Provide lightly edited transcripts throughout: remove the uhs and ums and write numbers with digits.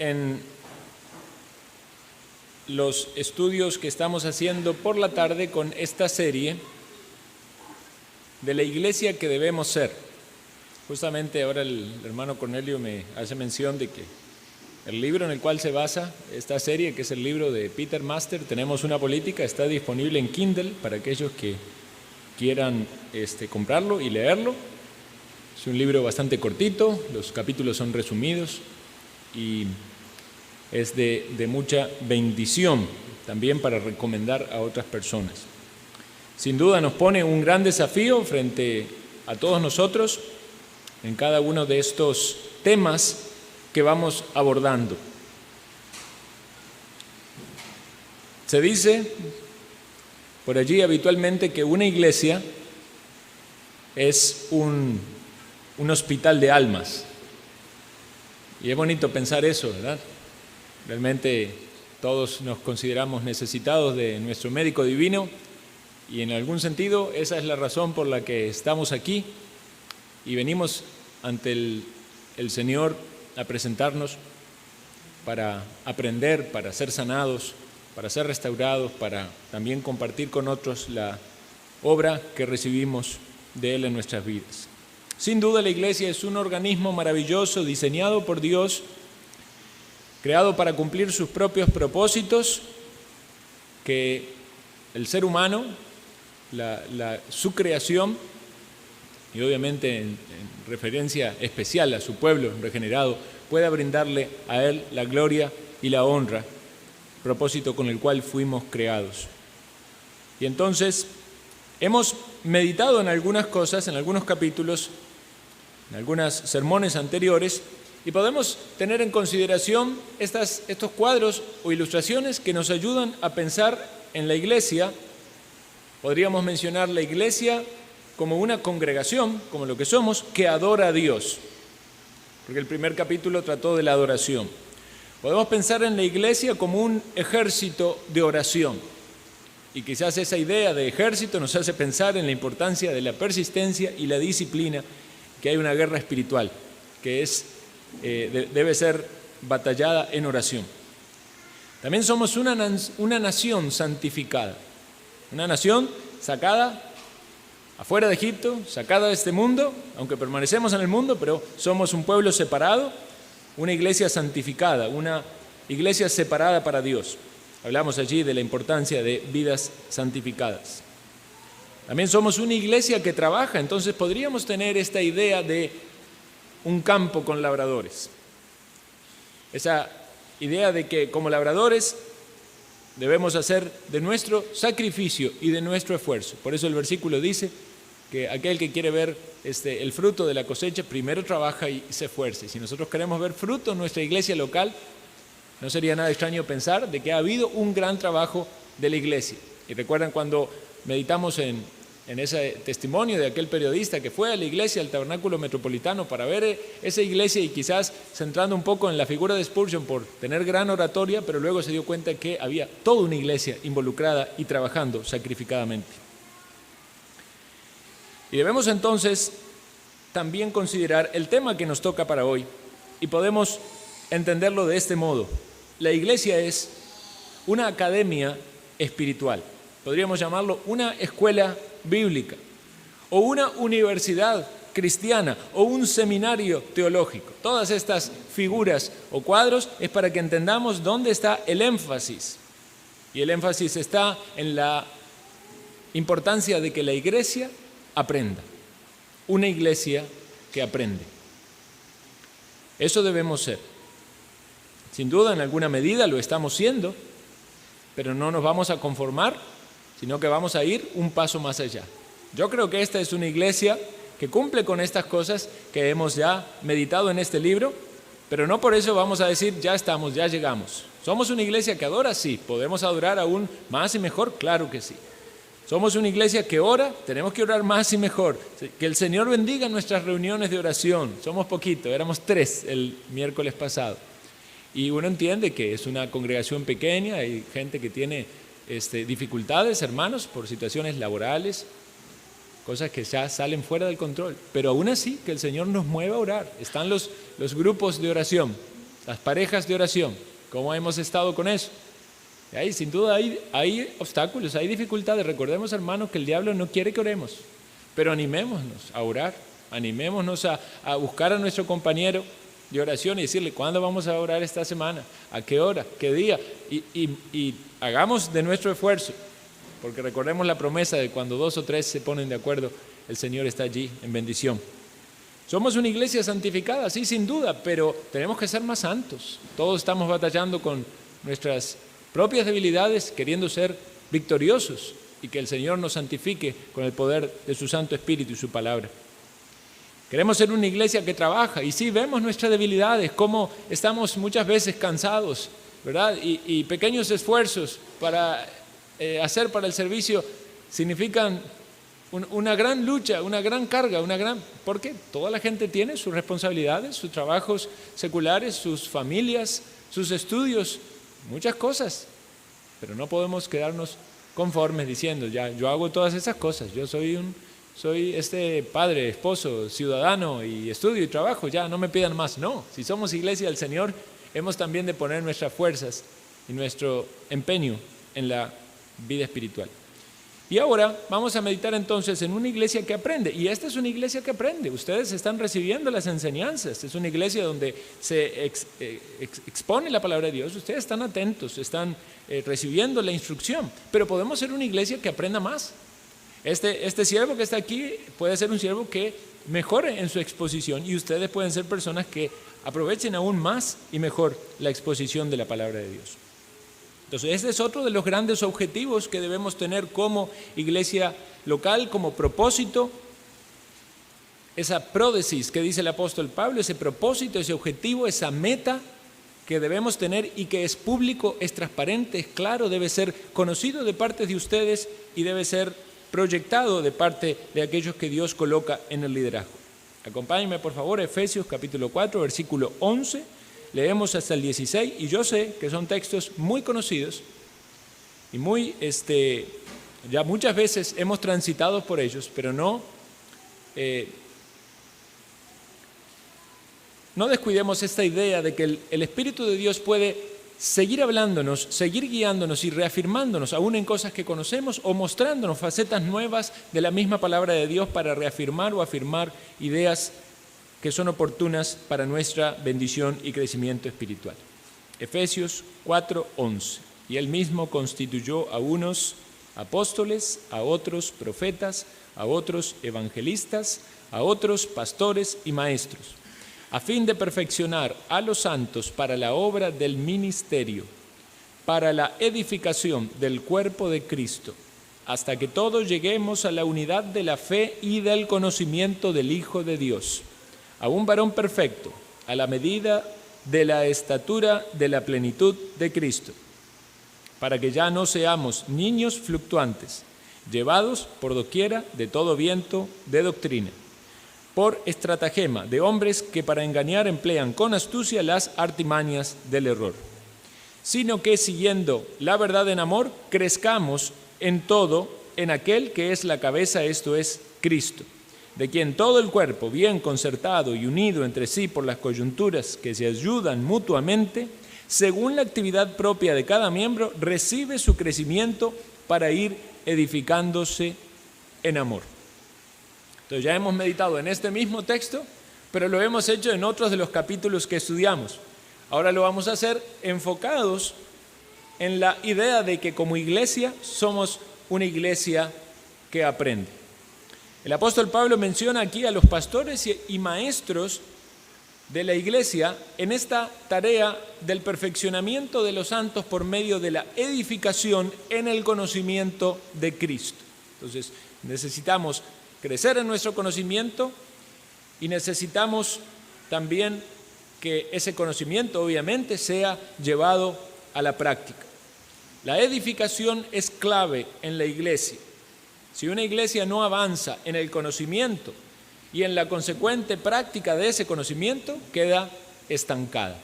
en los estudios que estamos haciendo por la tarde con esta serie de la iglesia que debemos ser. Justamente ahora el hermano Cornelio me hace mención de que el libro en el cual se basa esta serie, que es el libro de Peter Master, Tenemos una política, está disponible en Kindle para aquellos que quieran comprarlo y leerlo. Es un libro bastante cortito, los capítulos son resumidos y es de mucha bendición también para recomendar a otras personas. Sin duda nos pone un gran desafío frente a todos nosotros en cada uno de estos temas que vamos abordando. Se dice por allí habitualmente que una iglesia es un hospital de almas. Y es bonito pensar eso, ¿verdad? Realmente todos nos consideramos necesitados de nuestro médico divino y en algún sentido esa es la razón por la que estamos aquí y venimos ante el Señor a presentarnos para aprender, para ser sanados, para ser restaurados, para también compartir con otros la obra que recibimos de Él en nuestras vidas. Sin duda la iglesia es un organismo maravilloso diseñado por Dios, creado para cumplir sus propios propósitos, que el ser humano, su creación, y obviamente en referencia especial a su pueblo regenerado, pueda brindarle a Él la gloria y la honra, propósito con el cual fuimos creados. Y entonces hemos meditado en algunas cosas, en algunos capítulos, en algunos sermones anteriores, y podemos tener en consideración estos cuadros o ilustraciones que nos ayudan a pensar en la iglesia. Podríamos mencionar la iglesia como una congregación, como lo que somos, que adora a Dios, porque el primer capítulo trató de la adoración. Podemos pensar en la iglesia como un ejército de oración, y quizás esa idea de ejército nos hace pensar en la importancia de la persistencia y la disciplina, que hay una guerra espiritual, que debe ser batallada en oración. También somos una nación santificada, una nación sacada afuera de Egipto, sacada de este mundo, aunque permanecemos en el mundo, pero somos un pueblo separado, una iglesia santificada, una iglesia separada para Dios. Hablamos allí de la importancia de vidas santificadas. También somos una iglesia que trabaja, entonces podríamos tener esta idea de un campo con labradores. Esa idea de que como labradores debemos hacer de nuestro sacrificio y de nuestro esfuerzo. Por eso el versículo dice que aquel que quiere ver el fruto de la cosecha, primero trabaja y se esfuerce. Si nosotros queremos ver fruto en nuestra iglesia local, no sería nada extraño pensar de que ha habido un gran trabajo de la iglesia. Y recuerdan cuando meditamos en ese testimonio de aquel periodista que fue a la iglesia, al Tabernáculo Metropolitano, para ver esa iglesia y quizás centrando un poco en la figura de Spurgeon por tener gran oratoria, pero luego se dio cuenta que había toda una iglesia involucrada y trabajando sacrificadamente. Y debemos entonces también considerar el tema que nos toca para hoy y podemos entenderlo de este modo. La iglesia es una academia espiritual, podríamos llamarlo una escuela bíblica o una universidad cristiana o un seminario teológico. Todas estas figuras o cuadros es para que entendamos dónde está el énfasis. Y el énfasis está en la importancia de que la iglesia aprenda. Una iglesia que aprende. Eso debemos ser. Sin duda, en alguna medida lo estamos siendo, pero no nos vamos a conformar, sino que vamos a ir un paso más allá. Yo creo que esta es una iglesia que cumple con estas cosas que hemos ya meditado en este libro, pero no por eso vamos a decir ya estamos, ya llegamos. ¿Somos una iglesia que adora? Sí. ¿Podemos adorar aún más y mejor? Claro que sí. ¿Somos una iglesia que ora? Tenemos que orar más y mejor. Que el Señor bendiga nuestras reuniones de oración. Somos poquito, éramos 3 el miércoles pasado. Y uno entiende que es una congregación pequeña, hay gente que tiene dificultades, hermanos, por situaciones laborales, cosas que ya salen fuera del control. Pero aún así, que el Señor nos mueva a orar. Están los grupos de oración. Las parejas de oración, ¿cómo hemos estado con eso? Y ahí, sin duda, hay obstáculos, hay dificultades. Recordemos, hermanos, que el diablo no quiere que oremos, pero animémonos a orar, animémonos a buscar a nuestro compañero de oración y decirle, ¿cuándo vamos a orar esta semana? ¿A qué hora? ¿Qué día? Y hagamos de nuestro esfuerzo, porque recordemos la promesa de cuando 2 o 3 se ponen de acuerdo, el Señor está allí en bendición. Somos una iglesia santificada, sí, sin duda, pero tenemos que ser más santos. Todos estamos batallando con nuestras propias debilidades, queriendo ser victoriosos y que el Señor nos santifique con el poder de su Santo Espíritu y su palabra. Queremos ser una iglesia que trabaja y sí, vemos nuestras debilidades, cómo estamos muchas veces cansados, ¿verdad? Y pequeños esfuerzos para hacer para el servicio significan una gran lucha, una gran carga, porque toda la gente tiene sus responsabilidades, sus trabajos seculares, sus familias, sus estudios, muchas cosas, pero no podemos quedarnos conformes diciendo, ya, yo hago todas esas cosas, yo soy padre, esposo, ciudadano y estudio y trabajo, ya no me pidan más. No, si somos iglesia del Señor, hemos también de poner nuestras fuerzas y nuestro empeño en la vida espiritual. Y ahora vamos a meditar entonces en una iglesia que aprende, y esta es una iglesia que aprende. Ustedes están recibiendo las enseñanzas, es una iglesia donde se expone la palabra de Dios, ustedes están atentos, están recibiendo la instrucción, pero podemos ser una iglesia que aprenda más. Este siervo que está aquí puede ser un siervo que mejore en su exposición, y ustedes pueden ser personas que aprovechen aún más y mejor la exposición de la palabra de Dios. Entonces, este es otro de los grandes objetivos que debemos tener como iglesia local, como propósito, esa pródesis que dice el apóstol Pablo, ese propósito, ese objetivo, esa meta que debemos tener y que es público, es transparente, es claro, debe ser conocido de parte de ustedes y debe ser proyectado de parte de aquellos que Dios coloca en el liderazgo. Acompáñenme por favor a Efesios capítulo 4, versículo 11. Leemos hasta el 16 y yo sé que son textos muy conocidos y ya muchas veces hemos transitado por ellos, pero no descuidemos esta idea de que el Espíritu de Dios puede seguir hablándonos, seguir guiándonos y reafirmándonos aún en cosas que conocemos o mostrándonos facetas nuevas de la misma palabra de Dios para reafirmar o afirmar ideas que son oportunas para nuestra bendición y crecimiento espiritual. Efesios 4:11. Y él mismo constituyó a unos apóstoles, a otros profetas, a otros evangelistas, a otros pastores y maestros, a fin de perfeccionar a los santos para la obra del ministerio, para la edificación del cuerpo de Cristo, hasta que todos lleguemos a la unidad de la fe y del conocimiento del Hijo de Dios, a un varón perfecto, a la medida de la estatura de la plenitud de Cristo, para que ya no seamos niños fluctuantes, llevados por doquiera de todo viento de doctrina, por estratagema de hombres que para engañar emplean con astucia las artimañas del error, sino que siguiendo la verdad en amor, crezcamos en todo en aquel que es la cabeza, esto es Cristo, de quien todo el cuerpo, bien concertado y unido entre sí por las coyunturas que se ayudan mutuamente, según la actividad propia de cada miembro, recibe su crecimiento para ir edificándose en amor. Entonces ya hemos meditado en este mismo texto, pero lo hemos hecho en otros de los capítulos que estudiamos. Ahora lo vamos a hacer enfocados en la idea de que como iglesia somos una iglesia que aprende. El apóstol Pablo menciona aquí a los pastores y maestros de la iglesia en esta tarea del perfeccionamiento de los santos por medio de la edificación en el conocimiento de Cristo. Entonces, necesitamos crecer en nuestro conocimiento y necesitamos también que ese conocimiento obviamente sea llevado a la práctica. La edificación es clave en la iglesia. Si una iglesia no avanza en el conocimiento y en la consecuente práctica de ese conocimiento, queda estancada.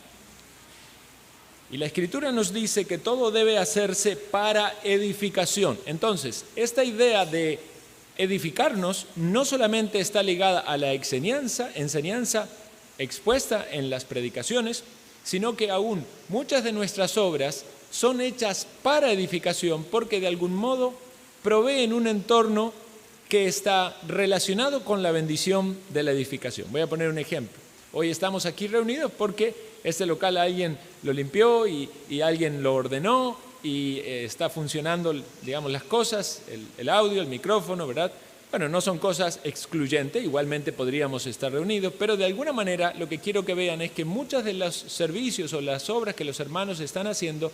Y la Escritura nos dice que todo debe hacerse para edificación. Entonces, esta idea de edificarnos no solamente está ligada a la enseñanza expuesta en las predicaciones, sino que aún muchas de nuestras obras son hechas para edificación porque de algún modo proveen un entorno que está relacionado con la bendición de la edificación. Voy a poner un ejemplo. Hoy estamos aquí reunidos porque este local alguien lo limpió y alguien lo ordenó y está funcionando, digamos, las cosas, el audio, el micrófono, ¿verdad? Bueno, no son cosas excluyentes, igualmente podríamos estar reunidos, pero de alguna manera lo que quiero que vean es que muchos de los servicios o las obras que los hermanos están haciendo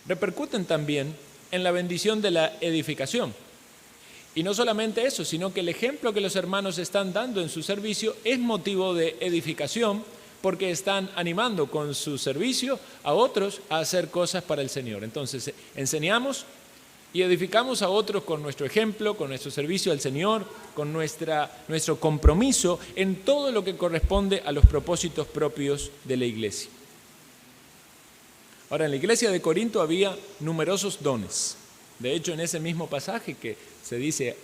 repercuten también en la bendición de la edificación. Y no solamente eso, sino que el ejemplo que los hermanos están dando en su servicio es motivo de edificación porque están animando con su servicio a otros a hacer cosas para el Señor. Entonces, enseñamos y edificamos a otros con nuestro ejemplo, con nuestro servicio al Señor, con nuestro compromiso en todo lo que corresponde a los propósitos propios de la iglesia. Ahora, en la iglesia de Corinto había numerosos dones. De hecho, en ese mismo pasaje que se dice,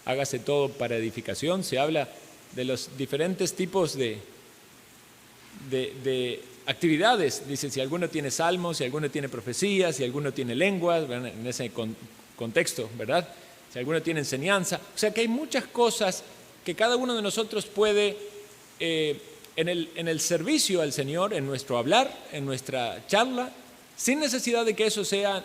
hágase todo para edificación, se habla de los diferentes tipos de actividades. Dice, si alguno tiene salmos, si alguno tiene profecías, si alguno tiene lenguas, en ese contexto, ¿verdad? Si alguno tiene enseñanza. O sea que hay muchas cosas que cada uno de nosotros puede, en el servicio al Señor, en nuestro hablar, en nuestra charla, sin necesidad de que eso sea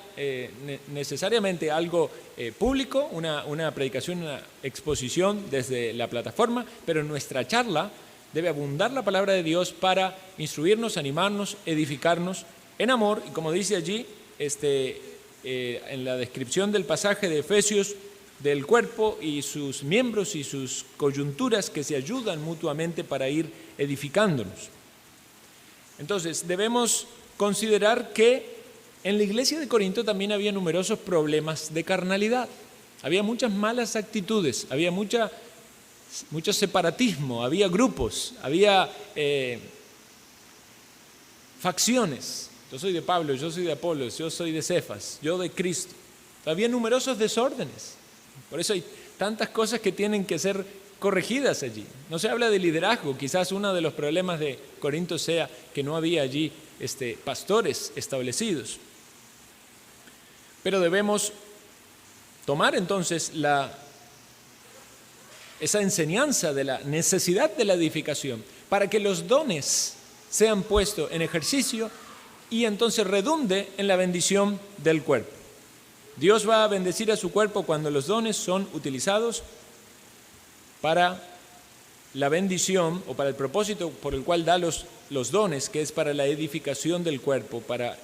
necesariamente algo público, una predicación, una exposición desde la plataforma, pero en nuestra charla debe abundar la palabra de Dios para instruirnos, animarnos, edificarnos en amor. Y como dice allí, en la descripción del pasaje de Efesios, del cuerpo y sus miembros y sus coyunturas que se ayudan mutuamente para ir edificándonos. Entonces, debemos considerar que en la iglesia de Corinto también había numerosos problemas de carnalidad. Había muchas malas actitudes, había mucho separatismo, había grupos, había facciones. Yo soy de Pablo, yo soy de Apolos, yo soy de Cefas, yo de Cristo. Había numerosos desórdenes. Por eso hay tantas cosas que tienen que ser corregidas allí. No se habla de liderazgo, quizás uno de los problemas de Corinto sea que no había allí pastores establecidos. Pero debemos tomar entonces esa enseñanza de la necesidad de la edificación para que los dones sean puestos en ejercicio y entonces redunde en la bendición del cuerpo. Dios va a bendecir a su cuerpo cuando los dones son utilizados para la bendición o para el propósito por el cual da los dones, que es para la edificación del cuerpo, para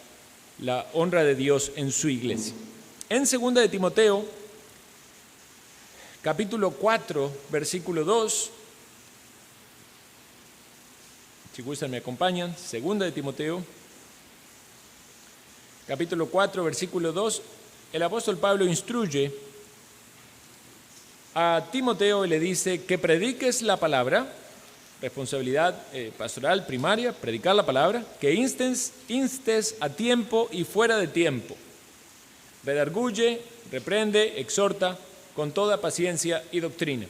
la honra de Dios en su iglesia. En 2 de Timoteo, capítulo 4, versículo 2, si gustan me acompañan, 2 de Timoteo, capítulo 4, versículo 2, el apóstol Pablo instruye a Timoteo y le dice que prediques la palabra, responsabilidad pastoral primaria, predicar la palabra, que instes a tiempo y fuera de tiempo, redarguye, reprende, exhorta con toda paciencia y doctrina.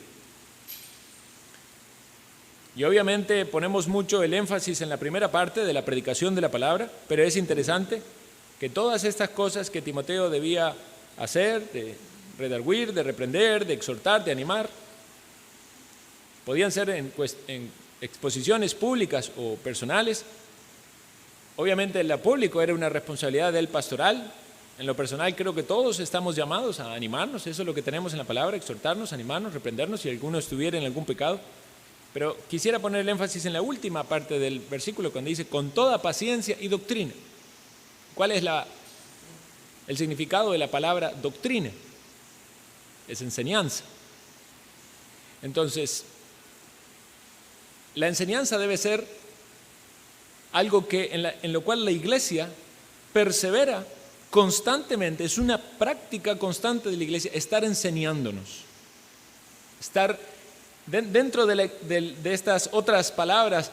Y obviamente ponemos mucho el énfasis en la primera parte de la predicación de la palabra, pero es interesante que todas estas cosas que Timoteo debía hacer, de redarguir, de reprender, de exhortar, de animar, podían ser en exposiciones públicas o personales. Obviamente en lo público era una responsabilidad del pastoral. En lo personal creo que todos estamos llamados a animarnos, eso es lo que tenemos en la palabra, exhortarnos, animarnos, reprendernos si alguno estuviera en algún pecado. Pero quisiera poner el énfasis en la última parte del versículo cuando dice con toda paciencia y doctrina. ¿Cuál es el significado de la palabra doctrina? Es enseñanza. Entonces, la enseñanza debe ser algo en lo cual la iglesia persevera constantemente. Es una práctica constante de la iglesia, estar enseñándonos. Estar dentro de estas otras palabras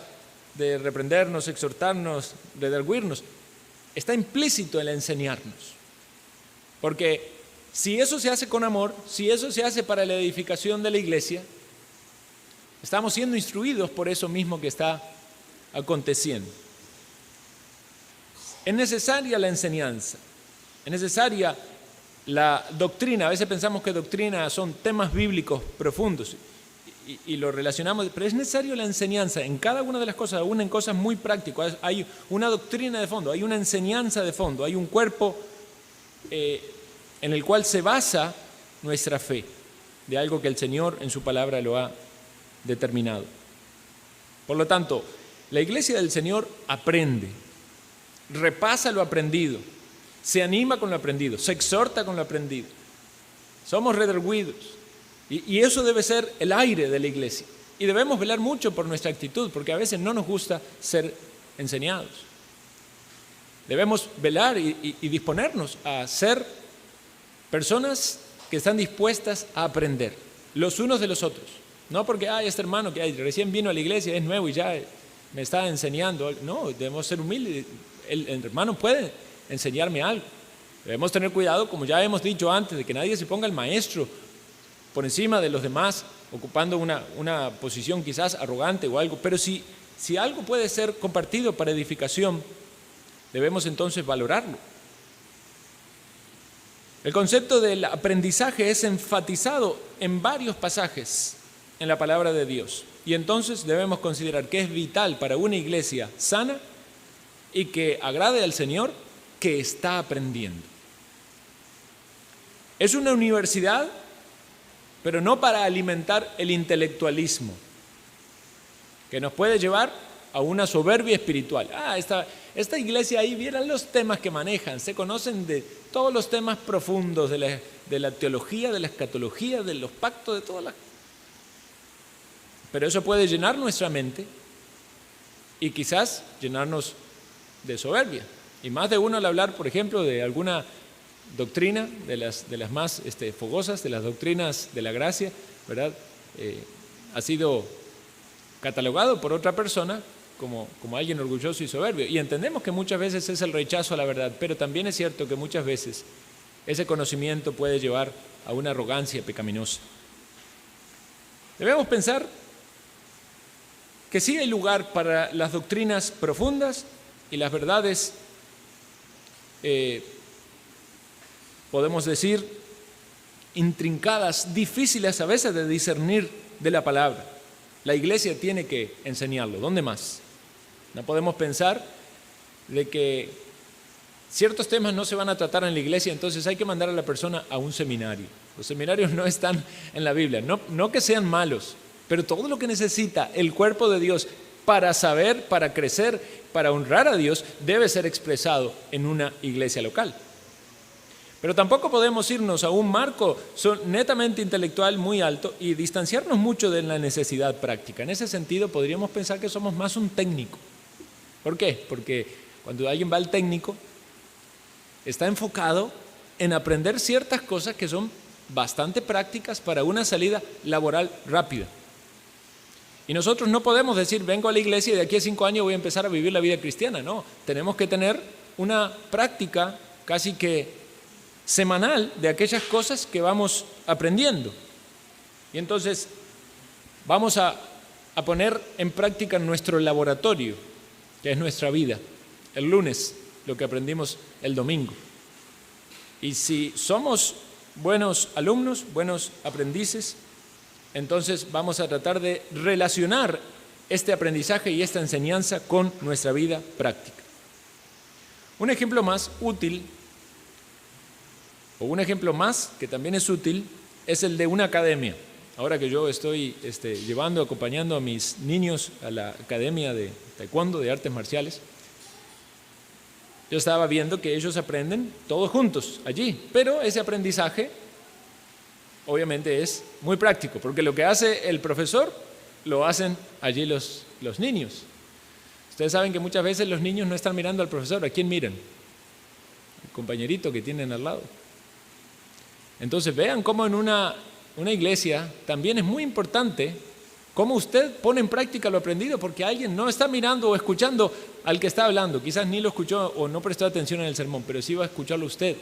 de reprendernos, exhortarnos, redarguirnos, está implícito el enseñarnos. Porque si eso se hace con amor, si eso se hace para la edificación de la iglesia, estamos siendo instruidos por eso mismo que está aconteciendo. Es necesaria la enseñanza, es necesaria la doctrina. A veces pensamos que doctrina son temas bíblicos profundos y lo relacionamos, pero es necesaria la enseñanza en cada una de las cosas, aún en cosas muy prácticas. Hay una doctrina de fondo, hay una enseñanza de fondo, hay un cuerpo en el cual se basa nuestra fe, de algo que el Señor en su palabra lo ha determinado. Por lo tanto, la iglesia del Señor aprende, repasa lo aprendido, se anima con lo aprendido, se exhorta con lo aprendido. Somos redarguidos y eso debe ser el aire de la iglesia. Y debemos velar mucho por nuestra actitud, porque a veces no nos gusta ser enseñados. Debemos velar y disponernos a ser personas que están dispuestas a aprender los unos de los otros. No porque, este hermano que recién vino a la iglesia es nuevo y ya me está enseñando. No, debemos ser humildes. El hermano puede enseñarme algo. Debemos tener cuidado, como ya hemos dicho antes, de que nadie se ponga el maestro por encima de los demás, ocupando una posición quizás arrogante o algo. Pero si algo puede ser compartido para edificación, debemos entonces valorarlo. El concepto del aprendizaje es enfatizado en varios pasajes en la palabra de Dios. Y entonces debemos considerar que es vital para una iglesia sana y que agrade al Señor, que está aprendiendo. Es una universidad, pero no para alimentar el intelectualismo, que nos puede llevar a una soberbia espiritual. Esta iglesia ahí, vieran los temas que manejan, se conocen de todos los temas profundos de la teología, de la escatología, de los pactos, de todas las... Pero eso puede llenar nuestra mente y quizás llenarnos de soberbia. Y más de uno al hablar, por ejemplo, de alguna doctrina, de las más fogosas, de las doctrinas de la gracia, ¿verdad? Ha sido catalogado por otra persona como alguien orgulloso y soberbio. Y entendemos que muchas veces es el rechazo a la verdad, pero también es cierto que muchas veces ese conocimiento puede llevar a una arrogancia pecaminosa. Debemos pensar que sí hay lugar para las doctrinas profundas y las verdades, podemos decir, intrincadas, difíciles a veces de discernir de la palabra. La iglesia tiene que enseñarlo. ¿Dónde más? No podemos pensar de que ciertos temas no se van a tratar en la iglesia, entonces hay que mandar a la persona a un seminario. Los seminarios no están en la Biblia, no que sean malos, pero todo lo que necesita el cuerpo de Dios para saber, para crecer, para honrar a Dios, debe ser expresado en una iglesia local. Pero tampoco podemos irnos a un marco netamente intelectual muy alto y distanciarnos mucho de la necesidad práctica. En ese sentido, podríamos pensar que somos más un técnico. ¿Por qué? Porque cuando alguien va al técnico, está enfocado en aprender ciertas cosas que son bastante prácticas para una salida laboral rápida. Y nosotros no podemos decir, vengo a la iglesia y de aquí a 5 años voy a empezar a vivir la vida cristiana. No, tenemos que tener una práctica casi que semanal de aquellas cosas que vamos aprendiendo. Y entonces vamos a poner en práctica nuestro laboratorio, que es nuestra vida. El lunes, lo que aprendimos el domingo. Y si somos buenos alumnos, buenos aprendices, entonces vamos a tratar de relacionar este aprendizaje y esta enseñanza con nuestra vida práctica. Un ejemplo más útil, o un ejemplo más que también es útil, es el de una academia. Ahora que yo estoy acompañando a mis niños a la academia de taekwondo, de artes marciales, yo estaba viendo que ellos aprenden todos juntos allí, pero ese aprendizaje obviamente es muy práctico, porque lo que hace el profesor lo hacen allí los niños. Ustedes saben que muchas veces los niños no están mirando al profesor. ¿A quién miran? El compañerito que tienen al lado. Entonces vean cómo en una iglesia también es muy importante cómo usted pone en práctica lo aprendido, porque alguien no está mirando o escuchando al que está hablando. Quizás ni lo escuchó o no prestó atención en el sermón, pero sí va a escucharlo usted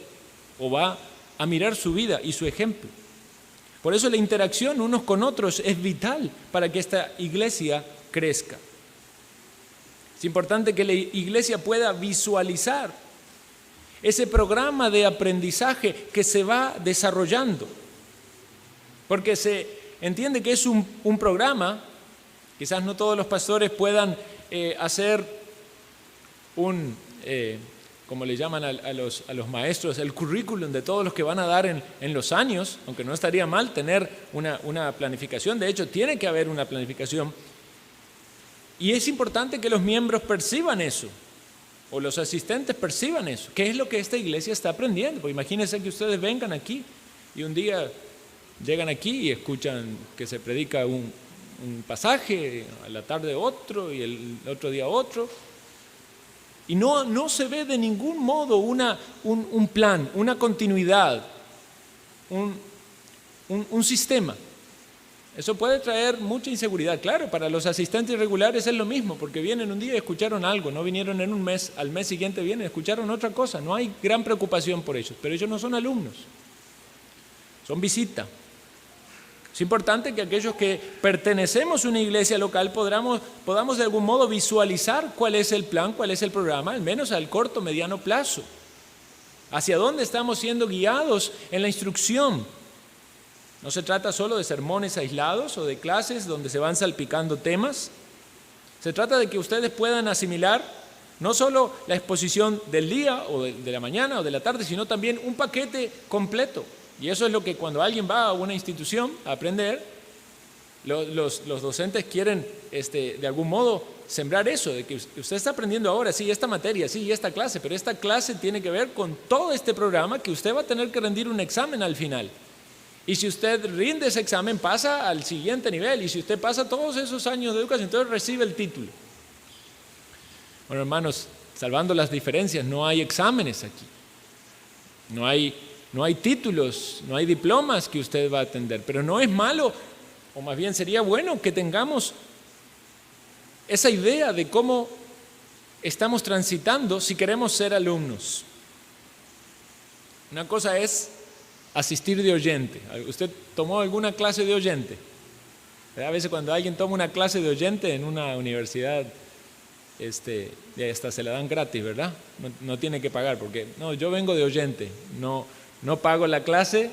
o va a mirar su vida y su ejemplo. Por eso la interacción unos con otros es vital para que esta iglesia crezca. Es importante que la iglesia pueda visualizar ese programa de aprendizaje que se va desarrollando. Porque se entiende que es un programa, quizás no todos los pastores puedan hacer como le llaman a los maestros, el currículum de todos los que van a dar en los años, aunque no estaría mal tener una planificación. De hecho, tiene que haber una planificación. Y es importante que los miembros perciban eso, o los asistentes perciban eso. ¿Qué es lo que esta iglesia está aprendiendo? Pues imagínense que ustedes vengan aquí y un día llegan aquí y escuchan que se predica un pasaje, a la tarde otro y el otro día otro. Y no se ve de ningún modo un plan, una continuidad, un sistema. Eso puede traer mucha inseguridad. Claro, para los asistentes regulares es lo mismo, porque vienen un día y escucharon algo, no vinieron en un mes, al mes siguiente vienen y escucharon otra cosa. No hay gran preocupación por ellos, pero ellos no son alumnos, son visita. Es importante que aquellos que pertenecemos a una iglesia local podamos de algún modo visualizar cuál es el plan, cuál es el programa, al menos al corto, mediano plazo. Hacia dónde estamos siendo guiados en la instrucción. No se trata solo de sermones aislados o de clases donde se van salpicando temas. Se trata de que ustedes puedan asimilar no solo la exposición del día o de la mañana o de la tarde, sino también un paquete completo. Y eso es lo que cuando alguien va a una institución a aprender, los docentes quieren de algún modo sembrar eso, de que usted está aprendiendo ahora, sí, esta materia, sí, esta clase, pero esta clase tiene que ver con todo este programa que usted va a tener que rendir un examen al final. Y si usted rinde ese examen, pasa al siguiente nivel. Y si usted pasa todos esos años de educación, entonces recibe el título. Bueno, hermanos, salvando las diferencias, no hay exámenes aquí. No hay títulos, no hay diplomas que usted va a atender. Pero no es malo, o más bien sería bueno que tengamos esa idea de cómo estamos transitando si queremos ser alumnos. Una cosa es asistir de oyente. ¿Usted tomó alguna clase de oyente? A veces cuando alguien toma una clase de oyente en una universidad, hasta se la dan gratis, ¿verdad? No tiene que pagar, porque no, yo vengo de oyente, no pago la clase,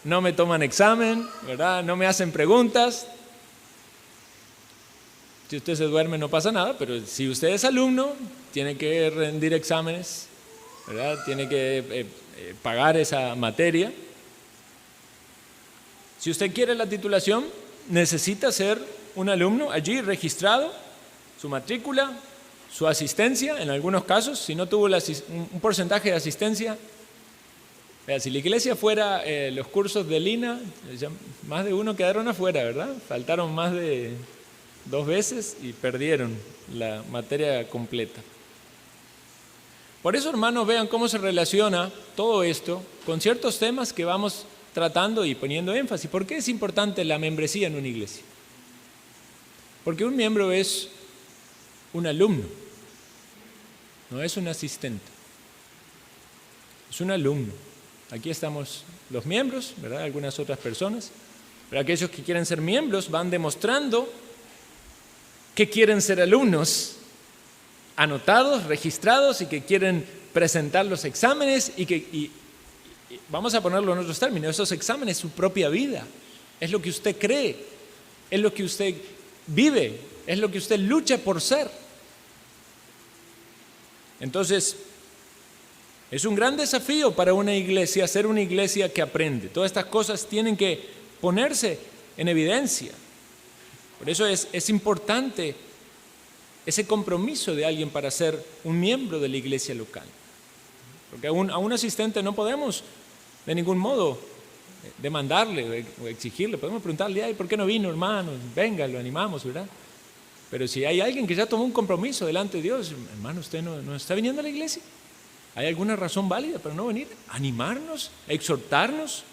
no me toman examen, ¿verdad? No me hacen preguntas. Si usted se duerme no pasa nada, pero si usted es alumno, tiene que rendir exámenes, ¿verdad? Tiene que pagar esa materia. Si usted quiere la titulación, necesita ser un alumno allí registrado, su matrícula, su asistencia, en algunos casos, si no tuvo un porcentaje de asistencia. Si la iglesia fuera los cursos de Lina, más de uno quedaron afuera, ¿verdad? Faltaron más de 2 veces y perdieron la materia completa. Por eso, hermanos, vean cómo se relaciona todo esto con ciertos temas que vamos tratando y poniendo énfasis. ¿Por qué es importante la membresía en una iglesia? Porque un miembro es un alumno, no es un asistente, es un alumno. Aquí estamos los miembros, ¿verdad? Algunas otras personas, pero aquellos que quieren ser miembros van demostrando que quieren ser alumnos, anotados, registrados y que quieren presentar los exámenes y vamos a ponerlo en otros términos, esos exámenes es su propia vida, es lo que usted cree, es lo que usted vive, es lo que usted lucha por ser. Entonces, es un gran desafío para una iglesia ser una iglesia que aprende. Todas estas cosas tienen que ponerse en evidencia. Por eso es importante ese compromiso de alguien para ser un miembro de la iglesia local. Porque a un asistente no podemos de ningún modo demandarle o exigirle. Podemos preguntarle, ay, ¿por qué no vino, hermano? Venga, lo animamos, ¿verdad? Pero si hay alguien que ya tomó un compromiso delante de Dios, hermano, ¿usted no está viniendo a la iglesia? ¿Hay alguna razón válida para no venir? ¿Animarnos? ¿Exhortarnos?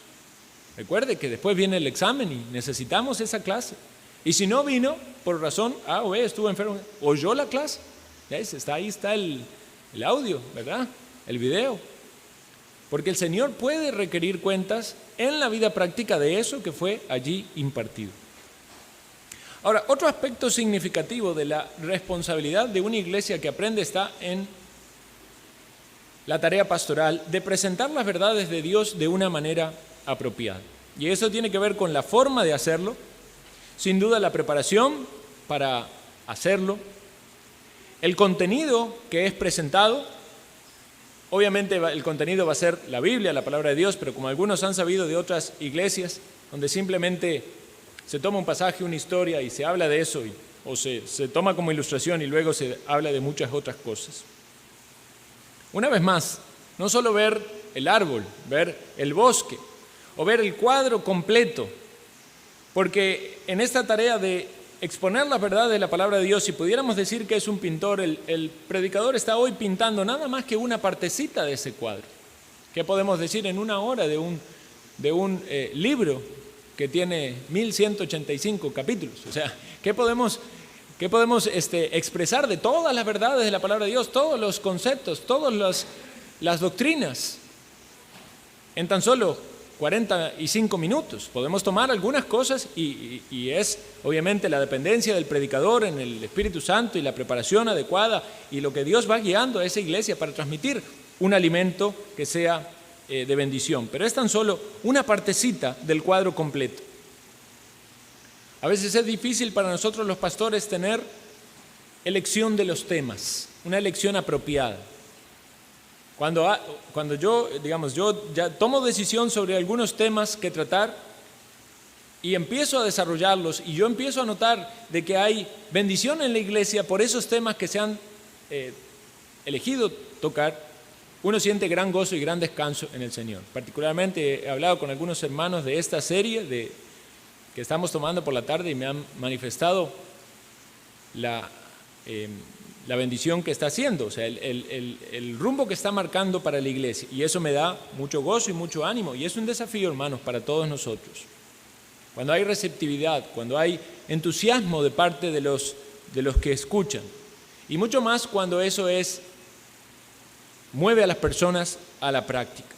Recuerde que después viene el examen y necesitamos esa clase. Y si no vino, por razón A o B, estuvo enfermo, oyó la clase. Ahí está el audio, ¿verdad? El video. Porque el Señor puede requerir cuentas en la vida práctica de eso que fue allí impartido. Ahora, otro aspecto significativo de la responsabilidad de una iglesia que aprende está en la tarea pastoral de presentar las verdades de Dios de una manera apropiada. Y eso tiene que ver con la forma de hacerlo, sin duda la preparación para hacerlo, el contenido que es presentado. Obviamente el contenido va a ser la Biblia, la palabra de Dios, pero como algunos han sabido de otras iglesias, donde simplemente se toma un pasaje, una historia y se habla de eso, o se toma como ilustración y luego se habla de muchas otras cosas. Una vez más, no solo ver el árbol, ver el bosque o ver el cuadro completo, porque en esta tarea de exponer las verdades de la palabra de Dios, si pudiéramos decir que es un pintor, el predicador está hoy pintando nada más que una partecita de ese cuadro. ¿Qué podemos decir en una hora de un libro que tiene 1185 capítulos? O sea, ¿qué podemos expresar de todas las verdades de la palabra de Dios, todos los conceptos, todas las doctrinas en tan solo 45 minutos? Podemos tomar algunas cosas y es obviamente la dependencia del predicador en el Espíritu Santo y la preparación adecuada y lo que Dios va guiando a esa iglesia para transmitir un alimento que sea de bendición. Pero es tan solo una partecita del cuadro completo. A veces es difícil para nosotros los pastores tener elección de los temas, una elección apropiada. Cuando yo ya tomo decisión sobre algunos temas que tratar y empiezo a desarrollarlos y yo empiezo a notar de que hay bendición en la iglesia por esos temas que se han elegido tocar, uno siente gran gozo y gran descanso en el Señor. Particularmente he hablado con algunos hermanos de esta serie que estamos tomando por la tarde y me han manifestado la bendición que está haciendo, o sea, el rumbo que está marcando para la iglesia. Y eso me da mucho gozo y mucho ánimo. Y es un desafío, hermanos, para todos nosotros. Cuando hay receptividad, cuando hay entusiasmo de parte de los que escuchan. Y mucho más cuando eso mueve a las personas a la práctica.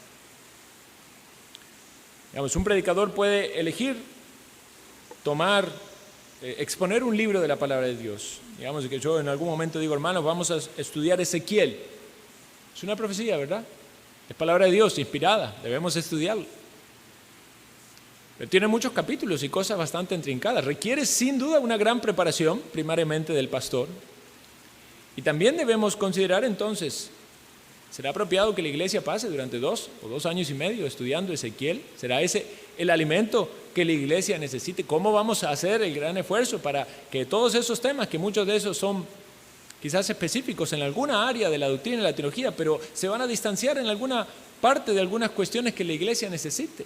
Digamos, un predicador puede elegir exponer un libro de la palabra de Dios. Digamos que yo en algún momento digo, hermanos, vamos a estudiar Ezequiel. Es una profecía, ¿verdad? Es palabra de Dios, inspirada, debemos estudiarlo. Pero tiene muchos capítulos y cosas bastante intrincadas. Requiere sin duda una gran preparación, primariamente del pastor. Y también debemos considerar entonces, ¿será apropiado que la iglesia pase durante 2 o 2 años y medio estudiando Ezequiel? ¿Será ese el alimento que la iglesia necesite? ¿Cómo vamos a hacer el gran esfuerzo para que todos esos temas, que muchos de esos son quizás específicos en alguna área de la doctrina y la teología, pero se van a distanciar en alguna parte de algunas cuestiones que la iglesia necesite?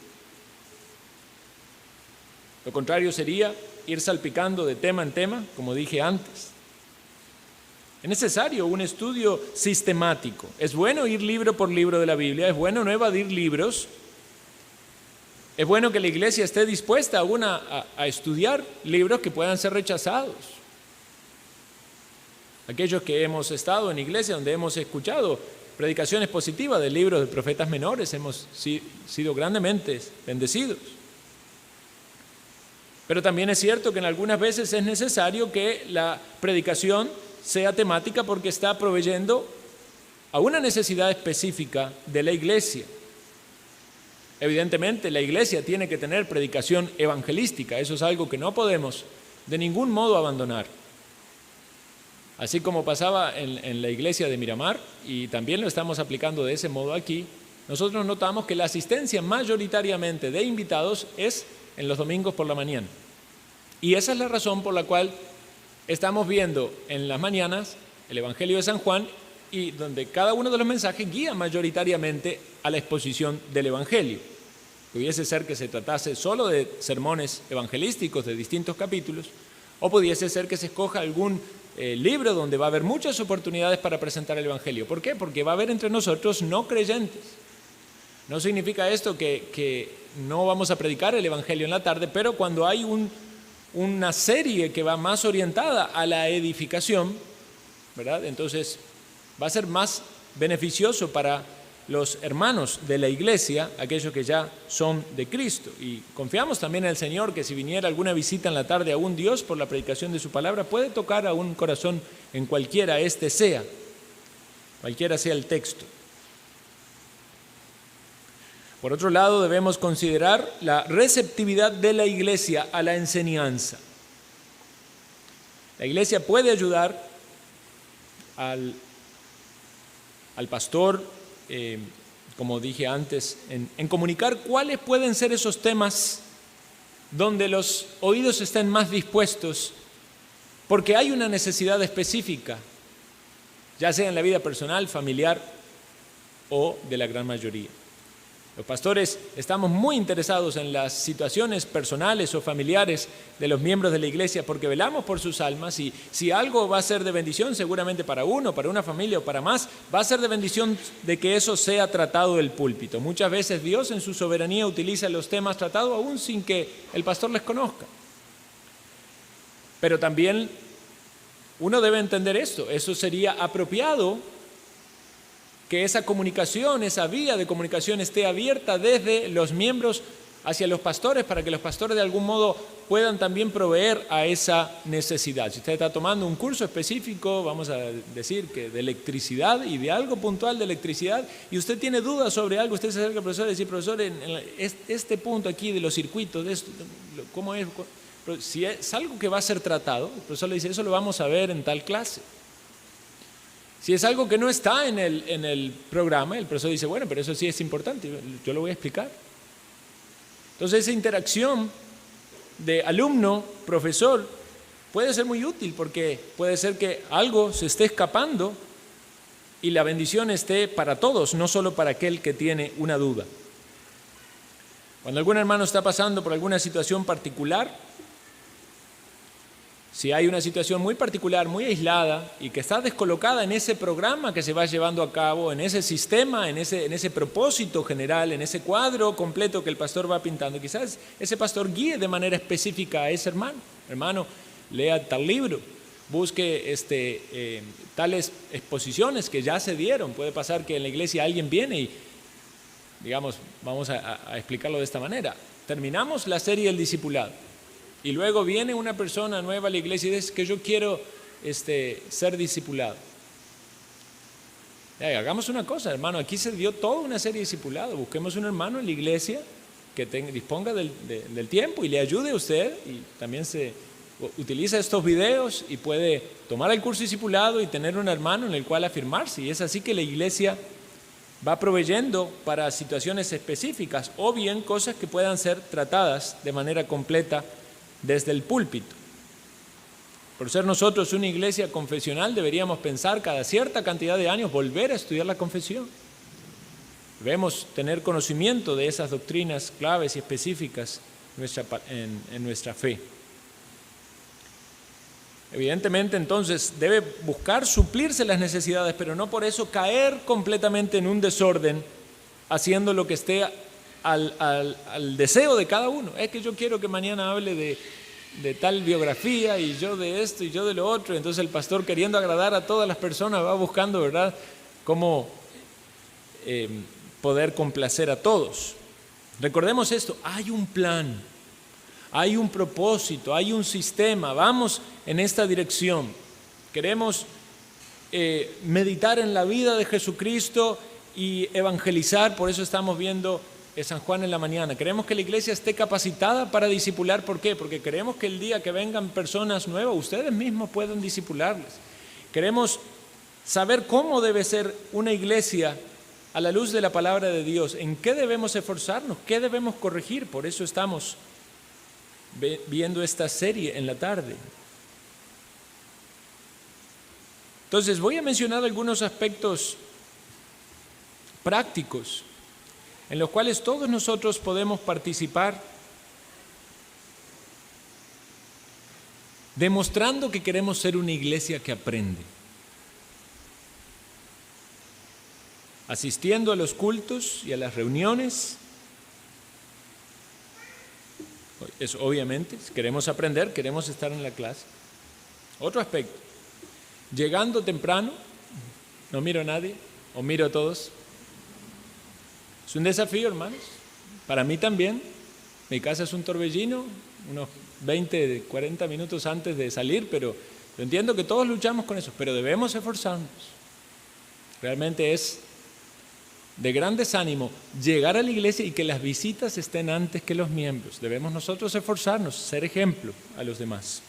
Lo contrario sería ir salpicando de tema en tema, como dije antes. Es necesario un estudio sistemático. Es bueno ir libro por libro de la Biblia, es bueno no evadir libros. Es bueno que la iglesia esté dispuesta a estudiar libros que puedan ser rechazados. Aquellos que hemos estado en iglesia donde hemos escuchado predicaciones positivas de libros de profetas menores, hemos sido grandemente bendecidos. Pero también es cierto que en algunas veces es necesario que la predicación sea temática porque está proveyendo a una necesidad específica de la iglesia. Evidentemente, la iglesia tiene que tener predicación evangelística. Eso es algo que no podemos de ningún modo abandonar. Así como pasaba en la iglesia de Miramar, y también lo estamos aplicando de ese modo aquí, nosotros notamos que la asistencia mayoritariamente de invitados es en los domingos por la mañana. Y esa es la razón por la cual estamos viendo en las mañanas el Evangelio de San Juan, y donde cada uno de los mensajes guía mayoritariamente a la exposición del Evangelio. Pudiese ser que se tratase solo de sermones evangelísticos de distintos capítulos, o pudiese ser que se escoja algún libro donde va a haber muchas oportunidades para presentar el Evangelio. ¿Por qué? Porque va a haber entre nosotros no creyentes. No significa esto que no vamos a predicar el Evangelio en la tarde, pero cuando hay una serie que va más orientada a la edificación, ¿verdad? Entonces va a ser más beneficioso para los hermanos de la iglesia, aquellos que ya son de Cristo. Y confiamos también en el Señor que si viniera alguna visita en la tarde, aún Dios, por la predicación de su palabra, puede tocar a un corazón en cualquiera sea el texto. Por otro lado, debemos considerar la receptividad de la iglesia a la enseñanza. La iglesia puede ayudar al pastor, como dije antes, en comunicar cuáles pueden ser esos temas donde los oídos estén más dispuestos, porque hay una necesidad específica, ya sea en la vida personal, familiar o de la gran mayoría. Los pastores estamos muy interesados en las situaciones personales o familiares de los miembros de la iglesia porque velamos por sus almas, y si algo va a ser de bendición seguramente para uno, para una familia o para más, va a ser de bendición de que eso sea tratado del púlpito. Muchas veces Dios en su soberanía utiliza los temas tratados aún sin que el pastor les conozca. Pero también uno debe entender esto, eso sería apropiado que esa comunicación, esa vía de comunicación esté abierta desde los miembros hacia los pastores para que los pastores de algún modo puedan también proveer a esa necesidad. Si usted está tomando un curso específico, vamos a decir que de electricidad y de algo puntual de electricidad, y usted tiene dudas sobre algo, usted se acerca al profesor y dice, profesor, en este punto aquí de los circuitos, de esto, ¿cómo es? Pero si es algo que va a ser tratado, el profesor le dice, eso lo vamos a ver en tal clase. Si es algo que no está en el programa, el profesor dice, bueno, pero eso sí es importante, yo lo voy a explicar. Entonces esa interacción de alumno-profesor puede ser muy útil porque puede ser que algo se esté escapando y la bendición esté para todos, no solo para aquel que tiene una duda. Cuando algún hermano está pasando por alguna situación particular, si hay una situación muy particular, muy aislada y que está descolocada en ese programa que se va llevando a cabo, en ese sistema, en ese propósito general, en ese cuadro completo que el pastor va pintando, quizás ese pastor guíe de manera específica a ese hermano. Hermano, lea tal libro, busque tales exposiciones que ya se dieron. Puede pasar que en la iglesia alguien viene y, digamos, vamos a explicarlo de esta manera. Terminamos la serie del discipulado. Y luego viene una persona nueva a la iglesia y dice que yo quiero ser discipulado. Hagamos una cosa, hermano, aquí se dio toda una serie de discipulados. Busquemos un hermano en la iglesia que disponga del tiempo y le ayude a usted, y también se utiliza estos videos y puede tomar el curso discipulado y tener un hermano en el cual afirmarse. Y es así que la iglesia va proveyendo para situaciones específicas o bien cosas que puedan ser tratadas de manera completa desde el púlpito. Por ser nosotros una iglesia confesional, deberíamos pensar cada cierta cantidad de años volver a estudiar la confesión. Debemos tener conocimiento de esas doctrinas claves y específicas en nuestra fe. Evidentemente, entonces, debe buscar suplirse las necesidades, pero no por eso caer completamente en un desorden, haciendo lo que esté al deseo de cada uno. Es que yo quiero que mañana hable de tal biografía y yo de esto y yo de lo otro. Entonces el pastor, queriendo agradar a todas las personas, va buscando, ¿verdad?, cómo poder complacer a todos. Recordemos esto, hay un plan, hay un propósito, hay un sistema, vamos en esta dirección. Queremos meditar en la vida de Jesucristo y evangelizar, por eso estamos viendo San Juan en la mañana. Queremos que la iglesia esté capacitada para discipular. ¿Por qué? Porque queremos que el día que vengan personas nuevas, ustedes mismos puedan discipularles. Queremos saber cómo debe ser una iglesia a la luz de la palabra de Dios, en qué debemos esforzarnos, qué debemos corregir. Por eso estamos viendo esta serie en la tarde. Entonces voy a mencionar algunos aspectos prácticos en los cuales todos nosotros podemos participar, demostrando que queremos ser una iglesia que aprende, asistiendo a los cultos y a las reuniones. Es obviamente, si queremos aprender, queremos estar en la clase. Otro aspecto, llegando temprano, no miro a nadie, o miro a todos. Es un desafío, hermanos. Para mí también. Mi casa es un torbellino, unos 20, 40 minutos antes de salir, pero yo entiendo que todos luchamos con eso, pero debemos esforzarnos. Realmente es de gran desánimo llegar a la iglesia y que las visitas estén antes que los miembros. Debemos nosotros esforzarnos, ser ejemplo a los demás.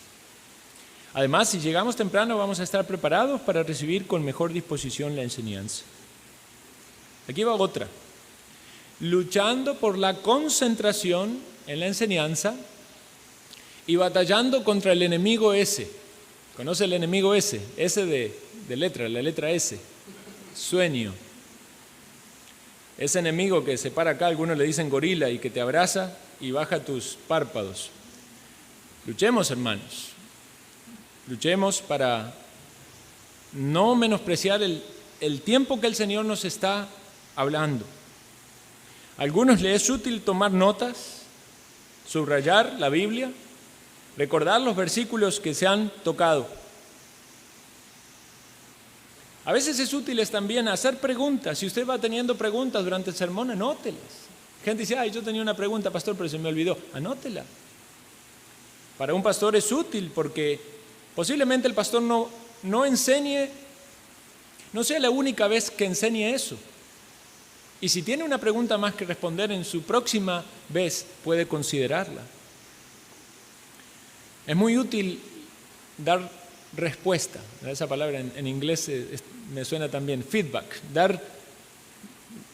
Además, si llegamos temprano, vamos a estar preparados para recibir con mejor disposición la enseñanza. Aquí va otra. Luchando por la concentración en la enseñanza y batallando contra el enemigo S. ¿Conoce el enemigo S? S de letra, la letra S. Sueño. Ese enemigo que se para acá, algunos le dicen gorila, y que te abraza y baja tus párpados. Luchemos, hermanos. Luchemos para no menospreciar el tiempo que el Señor nos está hablando. A algunos les es útil tomar notas, subrayar la Biblia, recordar los versículos que se han tocado. A veces es útil también hacer preguntas. Si usted va teniendo preguntas durante el sermón, anótelas. Gente dice, yo tenía una pregunta, pastor, pero se me olvidó. Anótela. Para un pastor es útil porque posiblemente el pastor no enseñe, no sea la única vez que enseñe eso. Y si tiene una pregunta más que responder en su próxima vez, puede considerarla. Es muy útil dar respuesta. Esa palabra en inglés me suena también, feedback. Dar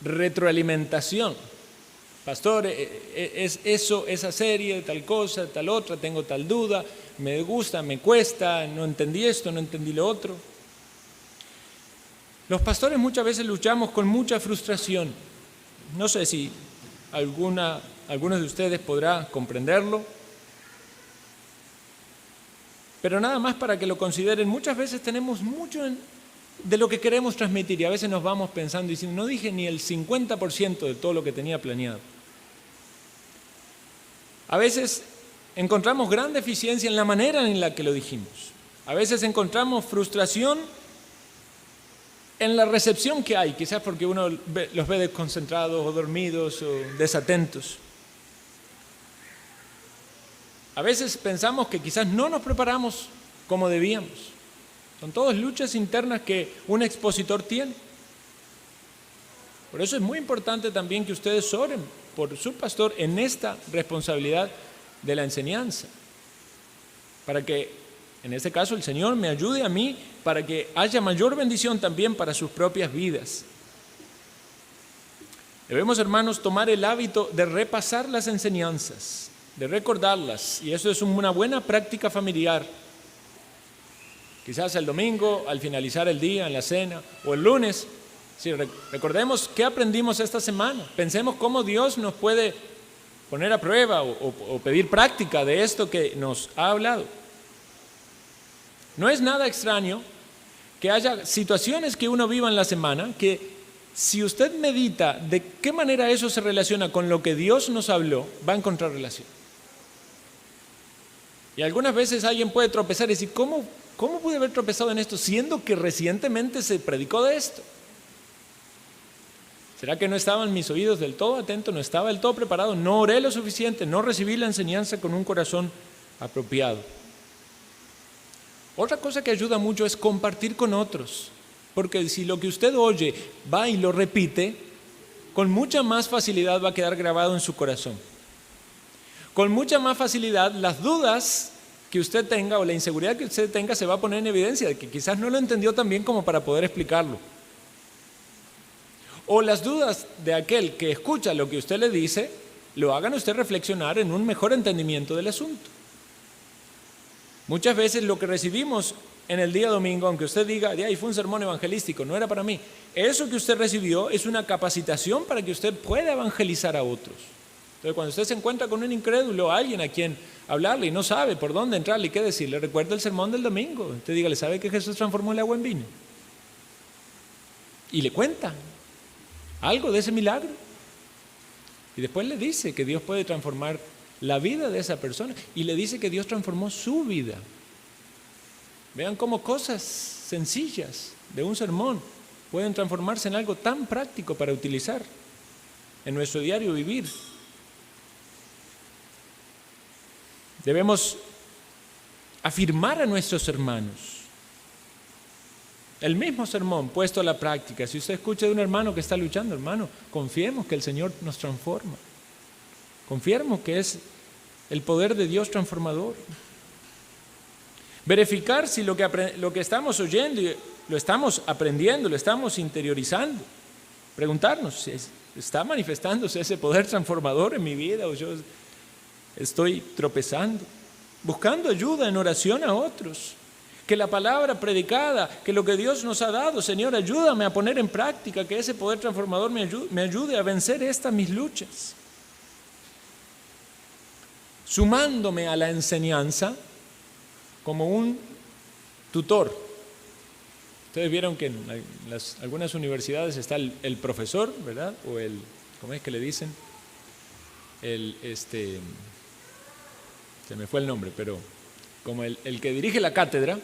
retroalimentación. Pastor, es eso, esa serie, tal cosa, tal otra, tengo tal duda, me gusta, me cuesta, no entendí esto, no entendí lo otro. Los pastores muchas veces luchamos con mucha frustración. No sé si algunos de ustedes podrá comprenderlo, pero nada más para que lo consideren. Muchas veces tenemos mucho de lo que queremos transmitir y a veces nos vamos pensando y diciendo, no dije ni el 50% de todo lo que tenía planeado. A veces encontramos gran deficiencia en la manera en la que lo dijimos. A veces encontramos frustración en la recepción que hay, quizás porque uno los ve desconcentrados o dormidos o desatentos. A veces pensamos que quizás no nos preparamos como debíamos. Son todas luchas internas que un expositor tiene. Por eso es muy importante también que ustedes oren por su pastor en esta responsabilidad de la enseñanza, para que, en este caso, el Señor me ayude a mí para que haya mayor bendición también para sus propias vidas. Debemos, hermanos, tomar el hábito de repasar las enseñanzas, de recordarlas, y eso es una buena práctica familiar. Quizás el domingo, al finalizar el día, en la cena, o el lunes, si recordemos qué aprendimos esta semana, pensemos cómo Dios nos puede poner a prueba o pedir práctica de esto que nos ha hablado. No es nada extraño que haya situaciones que uno viva en la semana que si usted medita de qué manera eso se relaciona con lo que Dios nos habló, va a encontrar relación. Y algunas veces alguien puede tropezar y decir, ¿cómo pude haber tropezado en esto siendo que recientemente se predicó de esto? ¿Será que no estaban mis oídos del todo atentos, no estaba del todo preparado, no oré lo suficiente, no recibí la enseñanza con un corazón apropiado? Otra cosa que ayuda mucho es compartir con otros, porque si lo que usted oye va y lo repite, con mucha más facilidad va a quedar grabado en su corazón. Con mucha más facilidad las dudas que usted tenga o la inseguridad que usted tenga se va a poner en evidencia de que quizás no lo entendió tan bien como para poder explicarlo. O las dudas de aquel que escucha lo que usted le dice, lo hagan usted reflexionar en un mejor entendimiento del asunto. Muchas veces lo que recibimos en el día domingo, aunque usted diga, ahí fue un sermón evangelístico, no era para mí, eso que usted recibió es una capacitación para que usted pueda evangelizar a otros. Entonces, cuando usted se encuentra con un incrédulo, alguien a quien hablarle y no sabe por dónde entrarle y qué decirle, recuerda el sermón del domingo. Usted dígale, ¿sabe que Jesús transformó el agua en vino? Y le cuenta algo de ese milagro. Y después le dice que Dios puede transformar la vida de esa persona y le dice que Dios transformó su vida. Vean cómo cosas sencillas de un sermón pueden transformarse en algo tan práctico para utilizar en nuestro diario vivir. Debemos afirmar a nuestros hermanos. El mismo sermón puesto a la práctica. Si usted escucha de un hermano que está luchando, hermano, confiemos que el Señor nos transforma. Confiemos que es el poder de Dios transformador. Verificar si lo que estamos oyendo lo estamos aprendiendo, lo estamos interiorizando. Preguntarnos si está manifestándose ese poder transformador en mi vida o yo estoy tropezando. Buscando ayuda en oración a otros. Que la palabra predicada, que lo que Dios nos ha dado, Señor, ayúdame a poner en práctica, que ese poder transformador me ayude a vencer estas mis luchas. Sumándome a la enseñanza como un tutor. Ustedes vieron que en algunas universidades está el profesor, ¿verdad? O ¿cómo es que le dicen? Se me fue el nombre, pero como el que dirige la cátedra.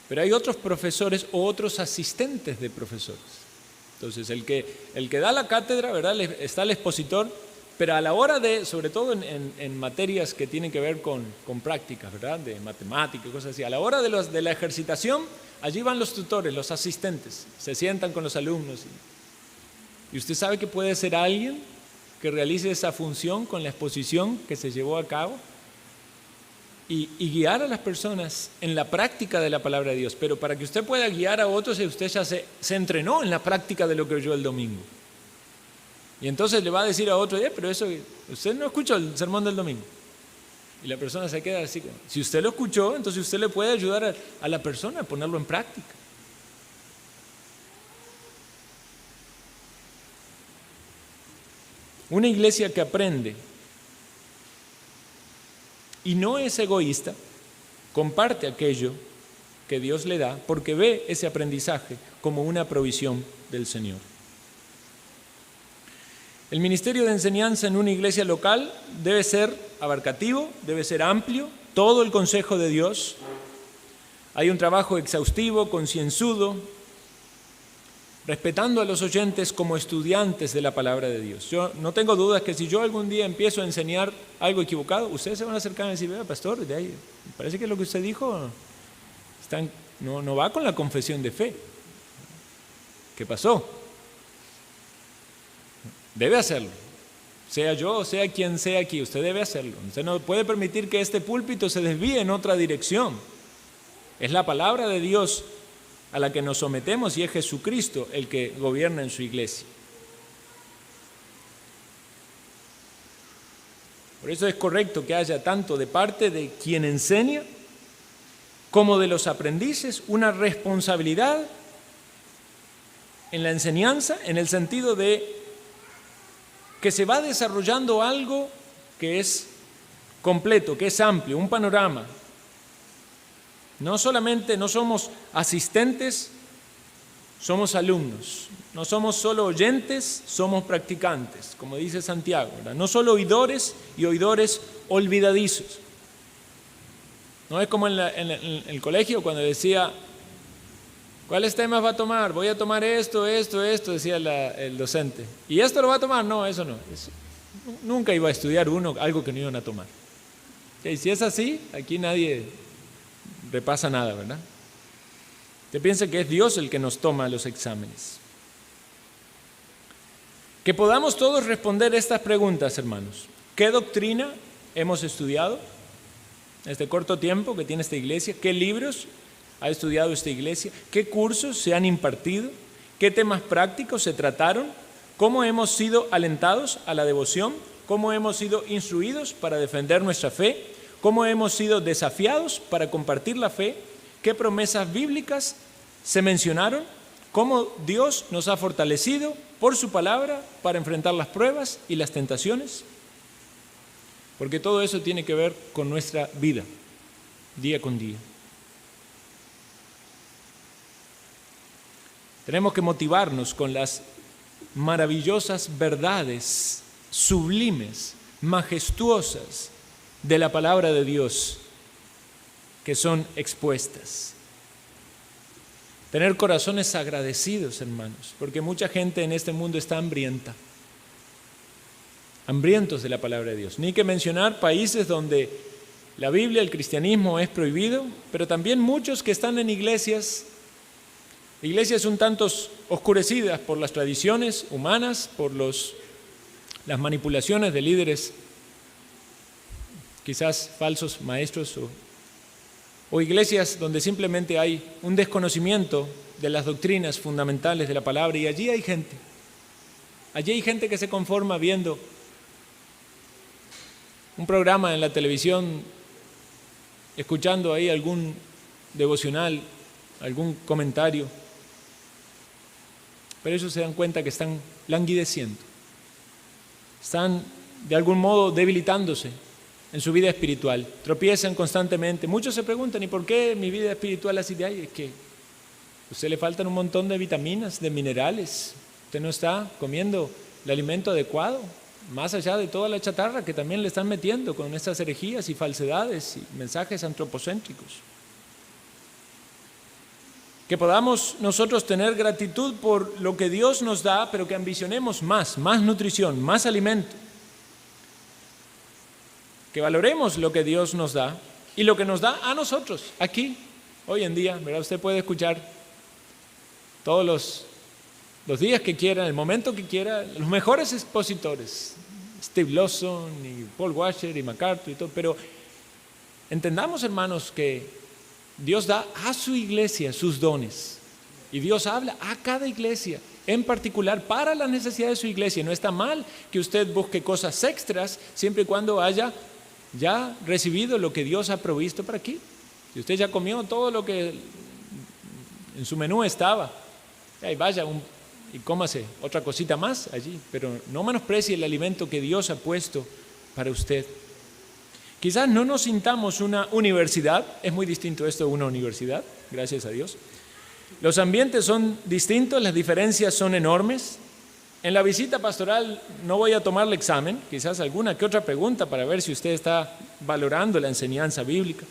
Pero hay otros profesores o otros asistentes de profesores. Entonces, el que da la cátedra, ¿verdad? Está el expositor, pero a la hora de, sobre todo en materias que tienen que ver con prácticas, ¿verdad? De matemáticas y cosas así, a la hora de la ejercitación, allí van los tutores, los asistentes, se sientan con los alumnos. Y usted sabe que puede ser alguien que realice esa función con la exposición que se llevó a cabo. Y guiar a las personas en la práctica de la palabra de Dios. Pero para que usted pueda guiar a otros, usted ya se entrenó en la práctica de lo que oyó el domingo. Y entonces le va a decir a otro, pero eso, usted no escuchó el sermón del domingo. Y la persona se queda así. Si usted lo escuchó, entonces usted le puede ayudar a la persona a ponerlo en práctica. Una iglesia que aprende y no es egoísta, comparte aquello que Dios le da porque ve ese aprendizaje como una provisión del Señor. El ministerio de enseñanza en una iglesia local debe ser abarcativo, debe ser amplio, todo el consejo de Dios. Hay un trabajo exhaustivo, concienzudo, respetando a los oyentes como estudiantes de la palabra de Dios. Yo no tengo dudas que si yo algún día empiezo a enseñar algo equivocado, ustedes se van a acercar y decir, vea, pastor, de ahí, parece que lo que usted dijo no va con la confesión de fe. ¿Qué pasó? Debe hacerlo. Sea yo o sea quien sea aquí, usted debe hacerlo. Usted no puede permitir que este púlpito se desvíe en otra dirección. Es la palabra de Dios a la que nos sometemos y es Jesucristo el que gobierna en su iglesia. Por eso es correcto que haya tanto de parte de quien enseña como de los aprendices una responsabilidad en la enseñanza, en el sentido de que se va desarrollando algo que es completo, que es amplio, un panorama. No somos asistentes, somos alumnos. No somos solo oyentes, somos practicantes, como dice Santiago, ¿verdad? No solo oidores y oidores olvidadizos. No es como en el colegio cuando decía, ¿cuáles temas va a tomar? Voy a tomar esto, decía el docente. ¿Y esto lo va a tomar? No, eso no. Nunca iba a estudiar algo que no iban a tomar. Y si es así, aquí nadie repasa nada, ¿verdad? Usted piensa que es Dios el que nos toma los exámenes. Que podamos todos responder estas preguntas, hermanos. ¿Qué doctrina hemos estudiado en este corto tiempo que tiene esta iglesia? ¿Qué libros ha estudiado esta iglesia? ¿Qué cursos se han impartido? ¿Qué temas prácticos se trataron? ¿Cómo hemos sido alentados a la devoción? ¿Cómo hemos sido instruidos para defender nuestra fe? ¿Cómo hemos sido desafiados para compartir la fe? ¿Qué promesas bíblicas se mencionaron? ¿Cómo Dios nos ha fortalecido por su palabra para enfrentar las pruebas y las tentaciones? Porque todo eso tiene que ver con nuestra vida, día con día. Tenemos que motivarnos con las maravillosas verdades, sublimes, majestuosas de la palabra de Dios que son expuestas. Tener corazones agradecidos, hermanos, porque mucha gente en este mundo está hambrienta. hambrientos de la palabra de Dios. Ni que mencionar países donde la Biblia, el cristianismo es prohibido, pero también muchos que están en iglesias un tanto oscurecidas por las tradiciones humanas, por las manipulaciones de líderes, quizás falsos maestros, o iglesias donde simplemente hay un desconocimiento de las doctrinas fundamentales de la palabra, y allí hay gente que se conforma viendo un programa en la televisión, escuchando ahí algún devocional, algún comentario, pero ellos se dan cuenta que están languideciendo, están de algún modo debilitándose en su vida espiritual, tropiezan constantemente. Muchos se preguntan, ¿y por qué mi vida espiritual así de ahí? Es que a usted le faltan un montón de vitaminas, de minerales, usted no está comiendo el alimento adecuado, más allá de toda la chatarra que también le están metiendo con estas herejías y falsedades y mensajes antropocéntricos. Que podamos nosotros tener gratitud por lo que Dios nos da, pero que ambicionemos más nutrición, más alimento. Que valoremos lo que Dios nos da y lo que nos da a nosotros, aquí, hoy en día, ¿verdad? Usted puede escuchar todos los días que quiera, el momento que quiera, los mejores expositores, Steve Lawson y Paul Washer y MacArthur y todo, pero entendamos, hermanos, que Dios da a su iglesia sus dones y Dios habla a cada iglesia en particular para la necesidad de su iglesia. No está mal que usted busque cosas extras siempre y cuando haya ya recibido lo que Dios ha provisto para aquí. Si usted ya comió todo lo que en su menú estaba, ahí vaya y cómase otra cosita más allí, pero no menosprecie el alimento que Dios ha puesto para usted. Quizás no nos sintamos una universidad, es muy distinto esto de una universidad, gracias a Dios. Los ambientes son distintos, las diferencias son enormes. En la visita pastoral no voy a tomarle examen, quizás alguna que otra pregunta para ver si usted está valorando la enseñanza bíblica.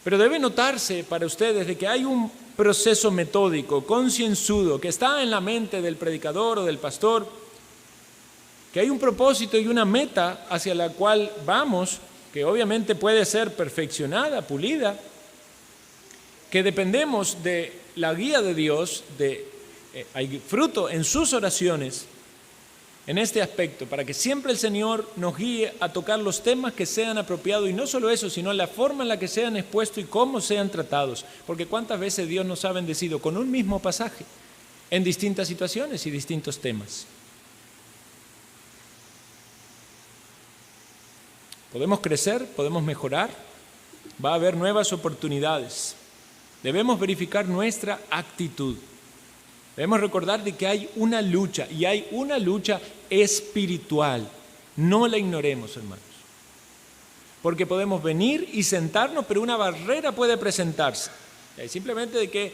Pero debe notarse para ustedes de que hay un proceso metódico, concienzudo, que está en la mente del predicador o del pastor, que hay un propósito y una meta hacia la cual vamos, que obviamente puede ser perfeccionada, pulida, que dependemos de la guía de Dios, hay fruto en sus oraciones en este aspecto, para que siempre el Señor nos guíe a tocar los temas que sean apropiados, y no solo eso, sino la forma en la que sean expuestos y cómo sean tratados, porque cuántas veces Dios nos ha bendecido con un mismo pasaje en distintas situaciones y distintos temas. Podemos crecer, podemos mejorar, va a haber nuevas oportunidades. Debemos verificar nuestra actitud. Debemos recordar de que hay una lucha, y hay una lucha espiritual. No la ignoremos, hermanos. Porque podemos venir y sentarnos, pero una barrera puede presentarse. Simplemente de que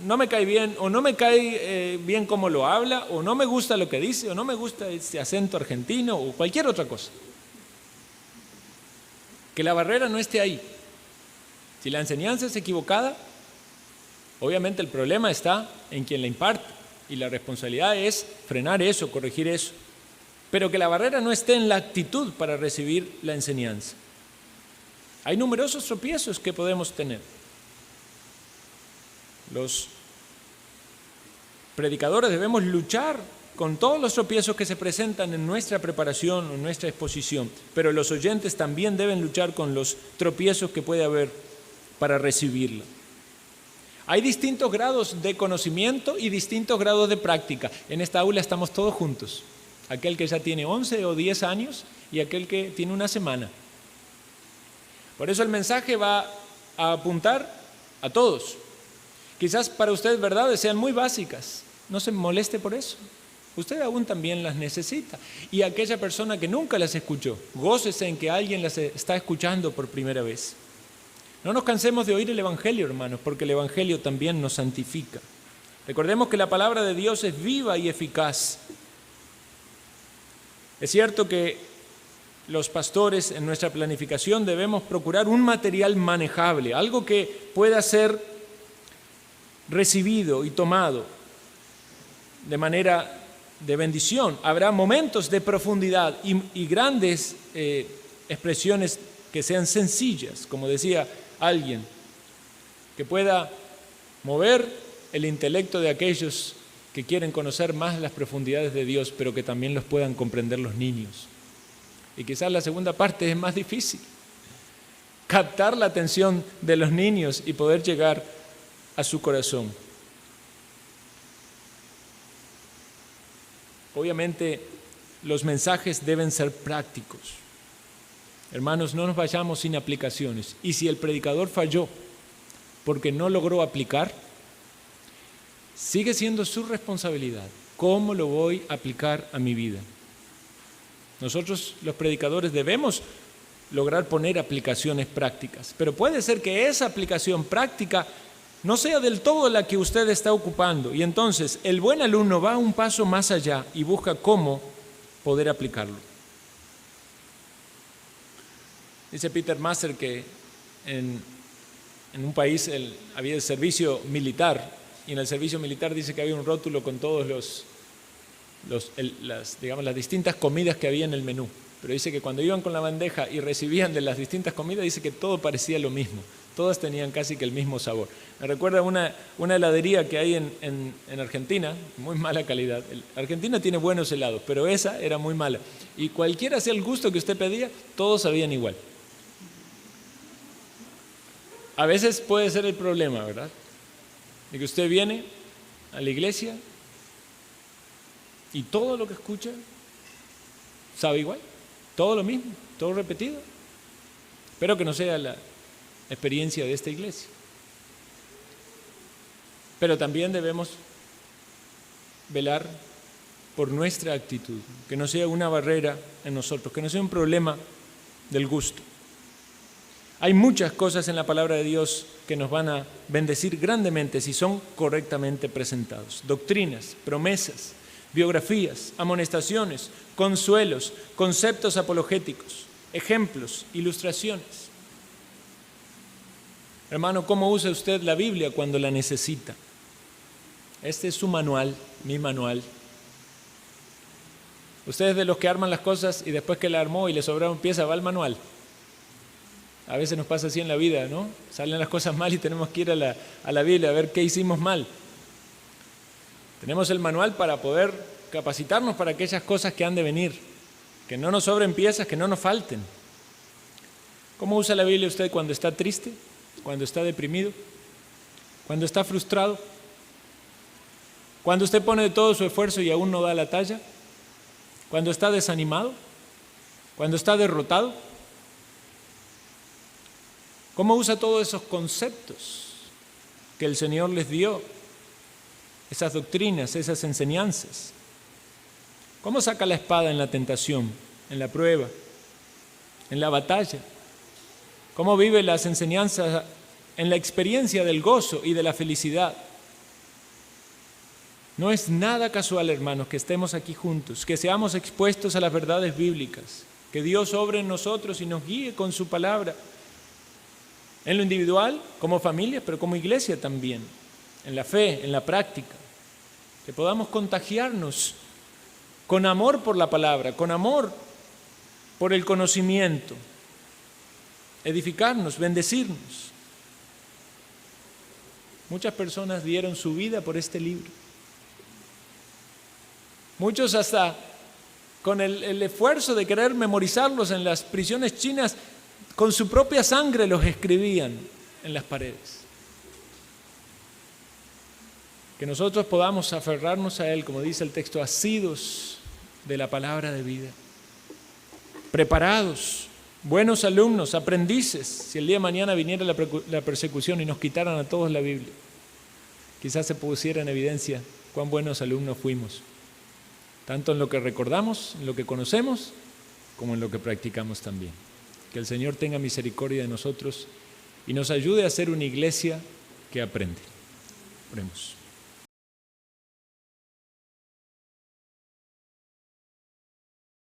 no me cae bien, o no me cae bien cómo lo habla, o no me gusta lo que dice, o no me gusta este acento argentino, o cualquier otra cosa. Que la barrera no esté ahí. Si la enseñanza es equivocada, obviamente el problema está en quien la imparte, y la responsabilidad es frenar eso, corregir eso. Pero que la barrera no esté en la actitud para recibir la enseñanza. Hay numerosos tropiezos que podemos tener. Los predicadores debemos luchar con todos los tropiezos que se presentan en nuestra preparación o en nuestra exposición, pero los oyentes también deben luchar con los tropiezos que puede haber para recibirla. Hay distintos grados de conocimiento y distintos grados de práctica. En esta aula estamos todos juntos, aquel que ya tiene 11 o 10 años y aquel que tiene una semana. Por eso el mensaje va a apuntar a todos. Quizás para usted verdades sean muy básicas, no se moleste por eso. Usted aún también las necesita. Y aquella persona que nunca las escuchó, gócese en que alguien las está escuchando por primera vez. No nos cansemos de oír el Evangelio, hermanos, porque el Evangelio también nos santifica. Recordemos que la palabra de Dios es viva y eficaz. Es cierto que los pastores en nuestra planificación debemos procurar un material manejable, algo que pueda ser recibido y tomado de manera de bendición, habrá momentos de profundidad y grandes expresiones que sean sencillas, como decía alguien, que pueda mover el intelecto de aquellos que quieren conocer más las profundidades de Dios, pero que también los puedan comprender los niños. Y quizás la segunda parte es más difícil, captar la atención de los niños y poder llegar a su corazón. Obviamente, los mensajes deben ser prácticos. Hermanos, no nos vayamos sin aplicaciones. Y si el predicador falló porque no logró aplicar, sigue siendo su responsabilidad. ¿Cómo lo voy a aplicar a mi vida? Nosotros, los predicadores, debemos lograr poner aplicaciones prácticas, pero puede ser que esa aplicación práctica no sea del todo la que usted está ocupando, y entonces el buen alumno va un paso más allá y busca cómo poder aplicarlo. Dice Peter Master que en un país había el servicio militar, y en el servicio militar dice que había un rótulo con todos las distintas comidas que había en el menú. Pero dice que cuando iban con la bandeja y recibían de las distintas comidas, dice que todo parecía lo mismo. Todas tenían casi que el mismo sabor. Me recuerda una heladería que hay en Argentina, muy mala calidad. Argentina tiene buenos helados, pero esa era muy mala. Y cualquiera sea el gusto que usted pedía, todos sabían igual. A veces puede ser el problema, ¿verdad? De que usted viene a la iglesia y todo lo que escucha sabe igual, todo lo mismo, todo repetido. Espero que no sea la experiencia de esta iglesia. Pero también debemos velar por nuestra actitud, que no sea una barrera en nosotros, que no sea un problema del gusto. Hay muchas cosas en la palabra de Dios que nos van a bendecir grandemente si son correctamente presentados. Doctrinas, promesas, biografías, amonestaciones, consuelos, conceptos apologéticos, ejemplos, ilustraciones. Hermano, ¿cómo usa usted la Biblia cuando la necesita? Este es su manual, mi manual. Ustedes de los que arman las cosas y después que la armó y le sobraron piezas, va al manual. A veces nos pasa así en la vida, ¿no? Salen las cosas mal y tenemos que ir a la Biblia a ver qué hicimos mal. Tenemos el manual para poder capacitarnos para aquellas cosas que han de venir, que no nos sobren piezas, que no nos falten. ¿Cómo usa la Biblia usted cuando está triste, cuando está deprimido, cuando está frustrado, cuando usted pone todo su esfuerzo y aún no da la talla, cuando está desanimado, cuando está derrotado? ¿Cómo usa todos esos conceptos que el Señor les dio, esas doctrinas, esas enseñanzas? ¿Cómo saca la espada en la tentación, en la prueba, en la batalla? ¿Cómo vive las enseñanzas en la experiencia del gozo y de la felicidad? No es nada casual, hermanos, que estemos aquí juntos, que seamos expuestos a las verdades bíblicas, que Dios obre en nosotros y nos guíe con su palabra. En lo individual, como familia, pero como iglesia también, en la fe, en la práctica, que podamos contagiarnos con amor por la palabra, con amor por el conocimiento, edificarnos, bendecirnos. Muchas personas dieron su vida por este libro. Muchos hasta con el esfuerzo de querer memorizarlos en las prisiones chinas, con su propia sangre los escribían en las paredes. Que nosotros podamos aferrarnos a Él, como dice el texto, asidos de la palabra de vida, preparados, buenos alumnos, aprendices. Si el día de mañana viniera la persecución y nos quitaran a todos la Biblia, quizás se pusiera en evidencia cuán buenos alumnos fuimos, tanto en lo que recordamos, en lo que conocemos, como en lo que practicamos también. Que el Señor tenga misericordia de nosotros y nos ayude a ser una iglesia que aprende. Oremos.